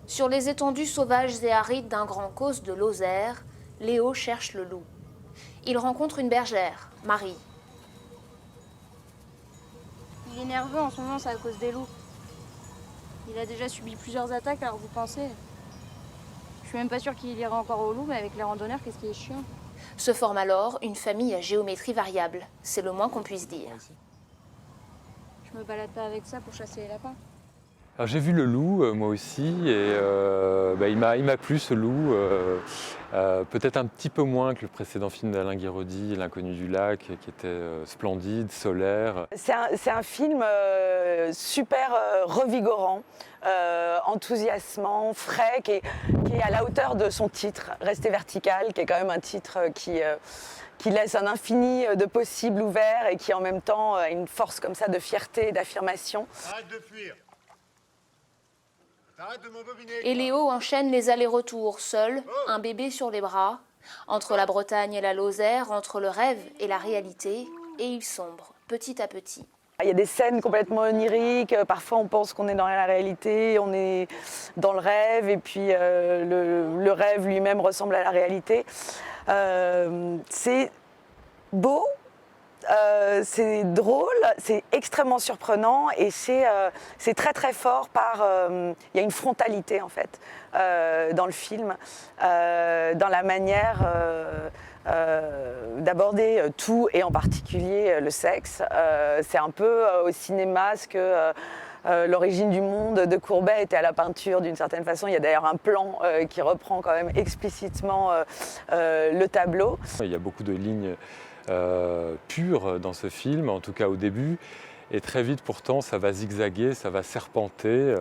Sur les étendues sauvages et arides d'un grand causse de Lozère, Léo cherche le loup. Il rencontre une bergère, Marie. Il est nerveux en ce moment, c'est à cause des loups. Il a déjà subi plusieurs attaques, alors vous pensez? Je suis même pas sûre qu'il ira encore au loup, mais avec les randonneurs, qu'est-ce qui est chiant? Se forme alors une famille à géométrie variable, c'est le moins qu'on puisse dire. Je me balade pas avec ça pour chasser les lapins. Alors j'ai vu le loup, moi aussi, et il m'a plu ce loup, peut-être un petit peu moins que le précédent film d'Alain Guiraudy, L'inconnu du lac, qui était splendide, solaire. C'est un film super revigorant, enthousiasmant, frais, qui est à la hauteur de son titre, Rester vertical, qui est quand même un titre qui laisse un infini de possibles ouverts et qui en même temps a une force comme ça de fierté et d'affirmation. Arrête de fuir. Arrête de m'embobiner. Et Léo enchaîne les allers-retours, seul, un bébé sur les bras, entre la Bretagne et la Lozère, entre le rêve et la réalité, et il sombre, petit à petit. Il y a des scènes complètement oniriques, parfois on pense qu'on est dans la réalité, on est dans le rêve, et puis le rêve lui-même ressemble à la réalité. C'est beau, c'est drôle, c'est extrêmement surprenant et c'est très très fort il y a une frontalité en fait dans le film, dans la manière d'aborder tout et en particulier le sexe. C'est un peu au cinéma ce que l'origine du monde de Courbet était à la peinture d'une certaine façon. Il y a d'ailleurs un plan qui reprend quand même explicitement le tableau. Il y a beaucoup de lignes pures dans ce film, en tout cas au début, et très vite pourtant ça va zigzaguer, ça va serpenter.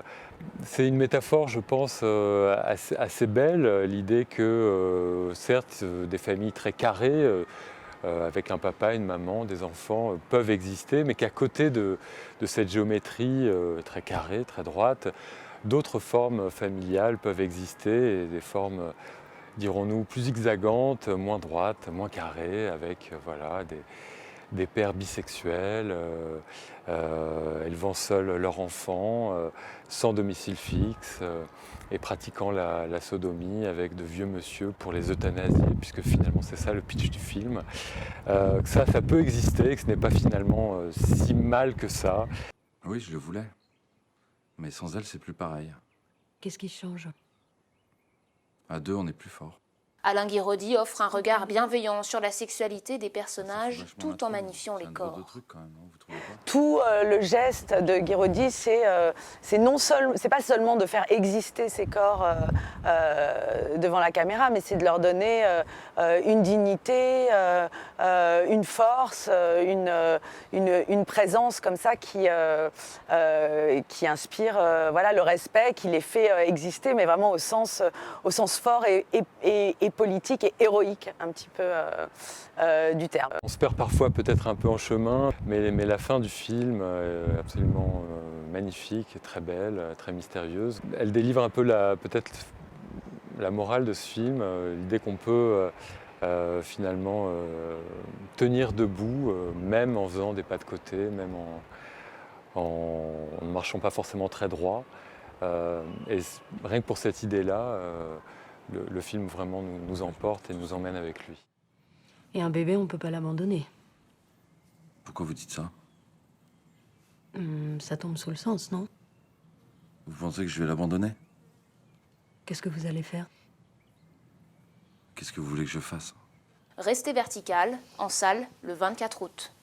C'est une métaphore, je pense, assez belle, l'idée que certes des familles très carrées, avec un papa, une maman, des enfants, peuvent exister, mais qu'à côté de cette géométrie très carrée, très droite, d'autres formes familiales peuvent exister, et des formes, dirons-nous, plus zigzagantes, moins droites, moins carrées, avec des pères bisexuels, élevant seuls leurs enfants, sans domicile fixe, et pratiquant la sodomie avec de vieux monsieur pour les euthanasier, puisque finalement c'est ça le pitch du film. Que ça peut exister, que ce n'est pas finalement si mal que ça. Oui, je le voulais. Mais sans elle, c'est plus pareil. Qu'est-ce qui change? À deux, on est plus fort. Alain Guiraudy offre un regard bienveillant sur la sexualité des personnages tout en magnifiant les corps. Tout le geste de Guiraudy, c'est pas seulement de faire exister ces corps devant la caméra, mais c'est de leur donner une dignité, une force, une présence comme ça qui inspire le respect, qui les fait exister, mais vraiment au sens fort et politique et héroïque un petit peu du terme. On se perd parfois peut-être un peu en chemin, mais la fin du film est absolument magnifique, très belle, très mystérieuse. Elle délivre un peu peut-être la morale de ce film, l'idée qu'on peut finalement tenir debout, même en faisant des pas de côté, même en ne marchant pas forcément très droit. Et rien que pour cette idée-là, le film vraiment nous emporte et nous emmène avec lui. Et un bébé, on peut pas l'abandonner. Pourquoi vous dites ça? Ça tombe sous le sens, non? Vous pensez que je vais l'abandonner? Qu'est-ce que vous allez faire? Qu'est-ce que vous voulez que je fasse? Rester vertical, en salle, le 24 août.